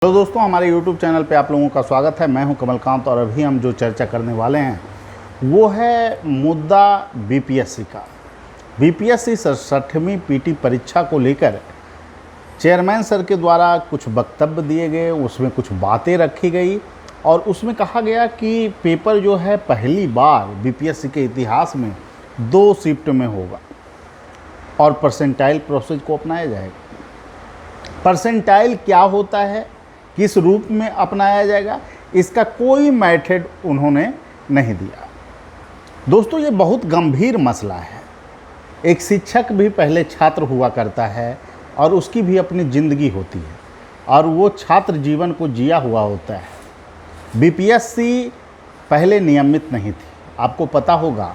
Hello दोस्तों, हमारे YouTube channel पे आप लोगों का स्वागत है। मैं हूं कमलकांत और अभी हम जो चर्चा करने वाले हैं वो है मुद्दा बीपीएससी का। बीपीएससी 67वीं पीटी परीक्षा को लेकर चेयरमैन सर के द्वारा कुछ वक्तव्य दिए गए, उसमें कुछ बातें रखी गई और उसमें कहा गया कि पेपर जो है पहली बार बीपीएससी के इतिहास में 2 शिफ्ट में होगा और परसेंटाइल प्रोसेस को अपनाया जाएगा। परसेंटाइल क्या होता है, किस रूप में अपनाया जाएगा, इसका कोई मेथड उन्होंने नहीं दिया। दोस्तों, ये बहुत गंभीर मसला है। एक शिक्षक भी पहले छात्र हुआ करता है और उसकी भी अपनी ज़िंदगी होती है और वो छात्र जीवन को जिया हुआ होता है। बीपीएससी पहले नियमित नहीं थी। आपको पता होगा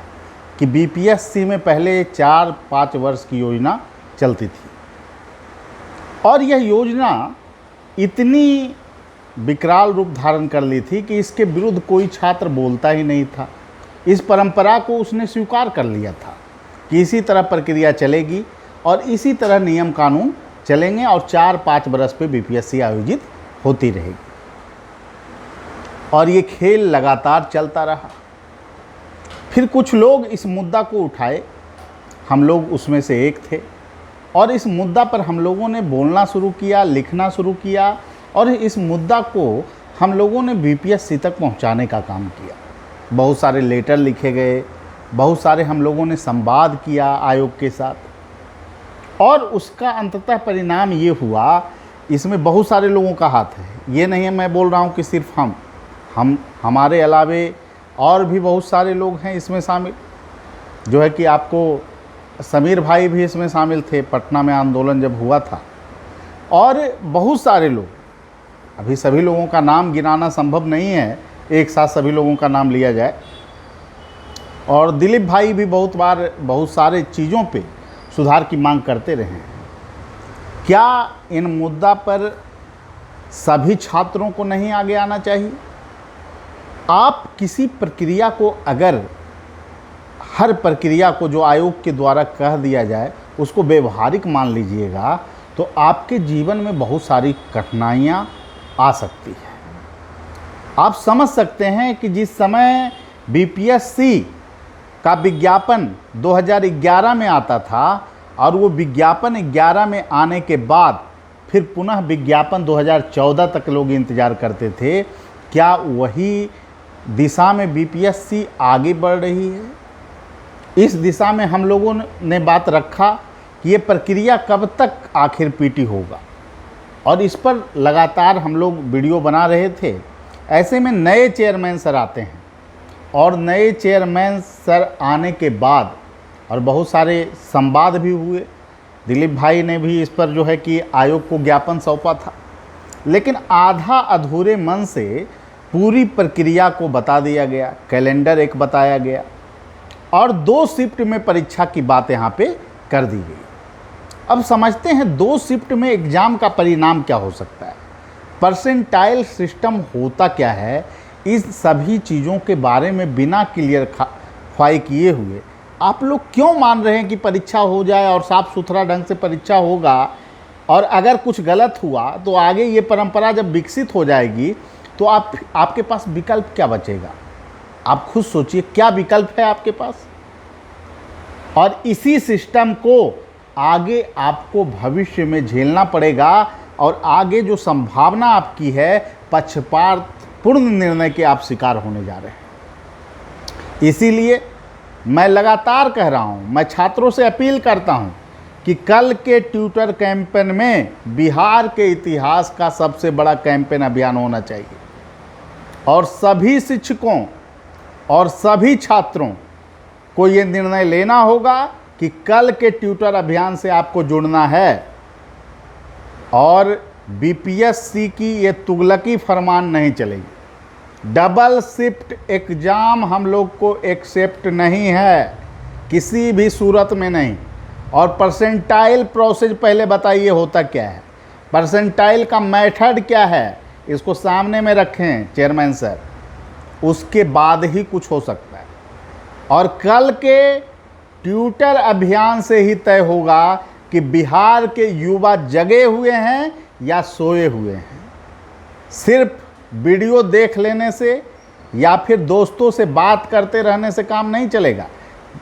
कि बीपीएससी में पहले 4-5 वर्ष की योजना चलती थी और यह योजना इतनी विकराल रूप धारण कर ली थी कि इसके विरुद्ध कोई छात्र बोलता ही नहीं था। इस परंपरा को उसने स्वीकार कर लिया था कि इसी तरह प्रक्रिया चलेगी और इसी तरह नियम कानून चलेंगे और 4-5 वर्ष पे बीपीएससी आयोजित होती रहेगी। और ये खेल लगातार चलता रहा। फिर कुछ लोग इस मुद्दा को उठाए, हम लोग उसमें से एक थे और इस मुद्दा पर हम लोगों ने बोलना शुरू किया, लिखना शुरू किया और इस मुद्दा को हम लोगों ने बीपीएससी तक पहुंचाने का काम किया। बहुत सारे लेटर लिखे गए, बहुत सारे हम लोगों ने संवाद किया आयोग के साथ और उसका अंततः परिणाम ये हुआ। इसमें बहुत सारे लोगों का हाथ है। ये नहीं है मैं बोल रहा हूँ कि सिर्फ हमारे अलावे और भी बहुत सारे लोग हैं इसमें शामिल। जो है कि आपको समीर भाई भी इसमें शामिल थे, पटना में आंदोलन जब हुआ था, और बहुत सारे लोग। अभी सभी लोगों का नाम गिनाना संभव नहीं है, एक साथ सभी लोगों का नाम लिया जाए। और दिलीप भाई भी बहुत बार बहुत सारे चीज़ों पे सुधार की मांग करते रहे हैं। क्या इन मुद्दा पर सभी छात्रों को नहीं आगे आना चाहिए? आप किसी प्रक्रिया को अगर हर प्रक्रिया को जो आयोग के द्वारा कह दिया जाए उसको व्यवहारिक मान लीजिएगा तो आपके जीवन में बहुत सारी कठिनाइयाँ आ सकती है। आप समझ सकते हैं कि जिस समय बीपीएससी का विज्ञापन 2011 में आता था और वो विज्ञापन 11 में आने के बाद फिर पुनः विज्ञापन 2014 तक लोग इंतज़ार करते थे, क्या वही दिशा में बीपीएससी आगे बढ़ रही है? इस दिशा में हम लोगों ने बात रखा कि ये प्रक्रिया कब तक आखिर पीटी होगा और इस पर लगातार हम लोग वीडियो बना रहे थे। ऐसे में नए चेयरमैन सर आते हैं और नए चेयरमैन सर आने के बाद और बहुत सारे संवाद भी हुए। दिलीप भाई ने भी इस पर जो है कि आयोग को ज्ञापन सौंपा था, लेकिन आधा अधूरे मन से पूरी प्रक्रिया को बता दिया गया, कैलेंडर एक बताया गया और 2 शिफ्ट में परीक्षा की बात यहाँ पे कर दी गई। अब समझते हैं 2 शिफ्ट में एग्ज़ाम का परिणाम क्या हो सकता है, परसेंटाइल सिस्टम होता क्या है। इस सभी चीज़ों के बारे में बिना क्लियर फाई किए हुए आप लोग क्यों मान रहे हैं कि परीक्षा हो जाए और साफ़ सुथरा ढंग से परीक्षा होगा और अगर कुछ गलत हुआ तो आगे ये परंपरा जब विकसित हो जाएगी तो आपके पास विकल्प क्या बचेगा? आप खुद सोचिए, क्या विकल्प है आपके पास? और इसी सिस्टम को आगे आपको भविष्य में झेलना पड़ेगा और आगे जो संभावना आपकी है पक्षपातपूर्ण निर्णय के आप शिकार होने जा रहे हैं। इसीलिए मैं लगातार कह रहा हूँ, मैं छात्रों से अपील करता हूँ कि कल के ट्यूटर कैंपेन में बिहार के इतिहास का सबसे बड़ा कैंपेन अभियान होना चाहिए और सभी शिक्षकों और सभी छात्रों को ये निर्णय लेना होगा कि कल के ट्यूटर अभियान से आपको जुड़ना है और बीपीएससी की ये तुगलकी फरमान नहीं चलेगी। डबल शिफ्ट एग्ज़ाम हम लोग को एक्सेप्ट नहीं है, किसी भी सूरत में नहीं। और परसेंटाइल प्रोसेस पहले बताइए होता क्या है, परसेंटाइल का मेथड क्या है, इसको सामने में रखें चेयरमैन सर, उसके बाद ही कुछ हो सकता है। और कल के ट्यूटर अभियान से ही तय होगा कि बिहार के युवा जगे हुए हैं या सोए हुए हैं। सिर्फ वीडियो देख लेने से या फिर दोस्तों से बात करते रहने से काम नहीं चलेगा।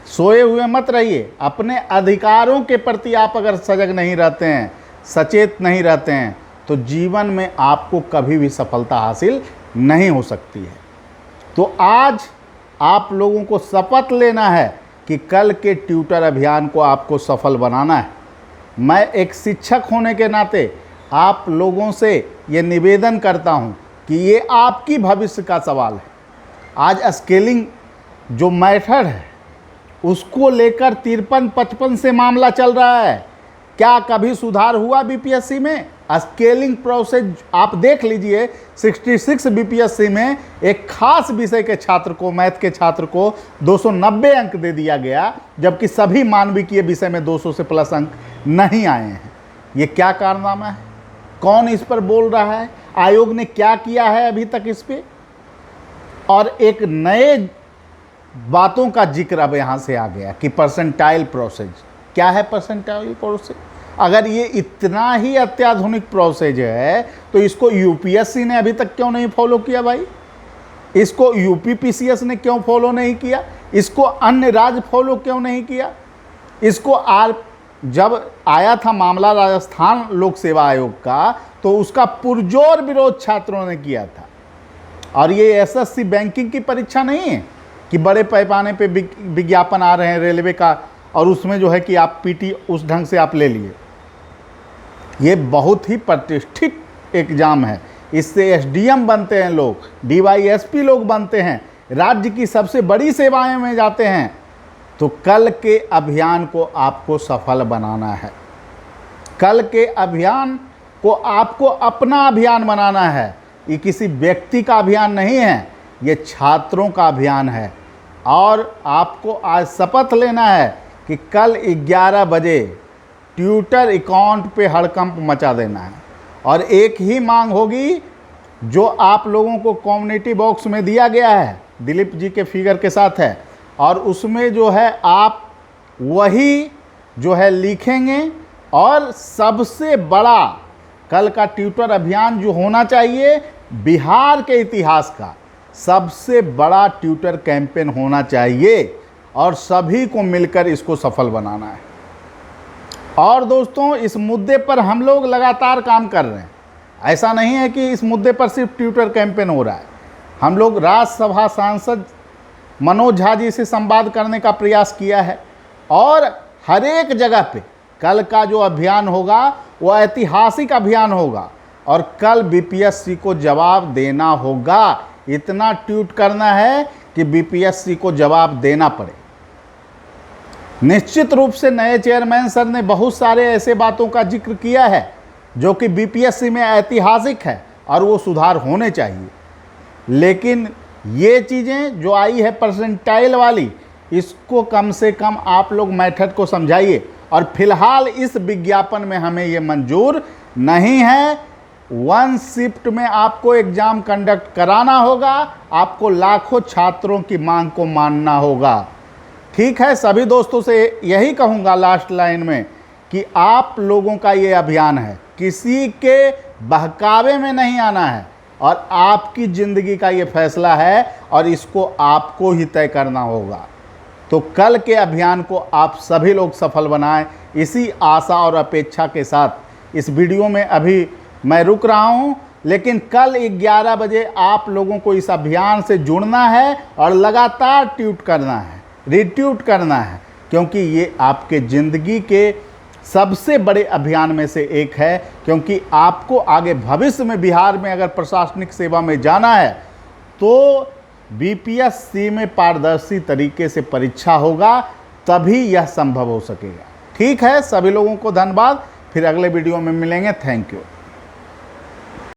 सोए हुए मत रहिए। अपने अधिकारों के प्रति आप अगर सजग नहीं रहते हैं, सचेत नहीं रहते हैं, तो जीवन में आपको कभी भी सफलता हासिल नहीं हो सकती है। तो आज आप लोगों को शपथ लेना है कि कल के ट्यूटर अभियान को आपको सफल बनाना है। मैं एक शिक्षक होने के नाते आप लोगों से ये निवेदन करता हूँ कि ये आपकी भविष्य का सवाल है। आज स्केलिंग जो मेथड है उसको लेकर 53-55 से मामला चल रहा है। क्या कभी सुधार हुआ बीपीएससी में? स्केलिंग प्रोसेस आप देख लीजिए। 66 बीपीएससी में एक खास विषय के छात्र को, मैथ के छात्र को 290 अंक दे दिया गया, जबकि सभी मानविकीय विषय में 200 से प्लस अंक नहीं आए हैं। ये क्या कारनामा है? कौन इस पर बोल रहा है? आयोग ने क्या किया है अभी तक इस पे? और एक नए बातों का जिक्र अब यहाँ से आ गया कि परसेंटाइल प्रोसेस। क्या है परसेंटाइल प्रोसेस? अगर ये इतना ही अत्याधुनिक प्रोसेस है तो इसको यूपीएससी ने अभी तक क्यों नहीं फॉलो किया भाई? इसको यूपीपीसीएस ने क्यों फॉलो नहीं किया? इसको अन्य राज्य फॉलो क्यों नहीं किया? इसको जब आया था मामला राजस्थान लोक सेवा आयोग का तो उसका पुरजोर विरोध छात्रों ने किया था। और ये एसएससी बैंकिंग की परीक्षा नहीं है कि बड़े पैमाने पे विज्ञापन आ रहे हैं रेलवे का और उसमें जो है कि आप पीटी उस ढंग से आप ले लिए। ये बहुत ही प्रतिष्ठित एग्ज़ाम है। इससे एसडीएम बनते हैं लोग, डीवाईएसपी लोग बनते हैं, राज्य की सबसे बड़ी सेवाएं में जाते हैं। तो कल के अभियान को आपको सफल बनाना है। कल के अभियान को आपको अपना अभियान बनाना है। ये किसी व्यक्ति का अभियान नहीं है, ये छात्रों का अभियान है। और आपको आज शपथ लेना है कि कल 11 बजे ट्विटर अकाउंट पे हड़कंप मचा देना है। और एक ही मांग होगी जो आप लोगों को कम्युनिटी बॉक्स में दिया गया है, दिलीप जी के फिगर के साथ है, और उसमें जो है आप वही जो है लिखेंगे। और सबसे बड़ा कल का ट्विटर अभियान जो होना चाहिए, बिहार के इतिहास का सबसे बड़ा ट्विटर कैंपेन होना चाहिए और सभी को मिलकर इसको सफल बनाना है। और दोस्तों, इस मुद्दे पर हम लोग लगातार काम कर रहे हैं। ऐसा नहीं है कि इस मुद्दे पर सिर्फ ट्विटर कैंपेन हो रहा है। हम लोग राज्यसभा सांसद मनोज झा जी से संवाद करने का प्रयास किया है और हर एक जगह पे कल का जो अभियान होगा वो ऐतिहासिक अभियान होगा और कल बीपीएससी को जवाब देना होगा। इतना ट्वीट करना है कि बीपीएससी को जवाब देना पड़े। निश्चित रूप से नए चेयरमैन सर ने बहुत सारे ऐसे बातों का जिक्र किया है जो कि बीपीएससी में ऐतिहासिक है और वो सुधार होने चाहिए। लेकिन ये चीज़ें जो आई है परसेंटाइल वाली, इसको कम से कम आप लोग मेथड को समझाइए। और फिलहाल इस विज्ञापन में हमें ये मंजूर नहीं है। 1 शिफ्ट में आपको एग्ज़ाम कंडक्ट कराना होगा, आपको लाखों छात्रों की मांग को मानना होगा। ठीक है, सभी दोस्तों से यही कहूँगा लास्ट लाइन में कि आप लोगों का ये अभियान है, किसी के बहकावे में नहीं आना है और आपकी ज़िंदगी का ये फैसला है और इसको आपको ही तय करना होगा। तो कल के अभियान को आप सभी लोग सफल बनाएं। इसी आशा और अपेक्षा के साथ इस वीडियो में अभी मैं रुक रहा हूं, लेकिन कल 11 बजे आप लोगों को इस अभियान से जुड़ना है और लगातार ट्वीट करना है, रीट्वीट करना है, क्योंकि ये आपके ज़िंदगी के सबसे बड़े अभियान में से एक है। क्योंकि आपको आगे भविष्य में बिहार में अगर प्रशासनिक सेवा में जाना है तो बीपीएससी में पारदर्शी तरीके से परीक्षा होगा, तभी यह संभव हो सकेगा। ठीक है, सभी लोगों को धन्यवाद। फिर अगले वीडियो में मिलेंगे। Thank you.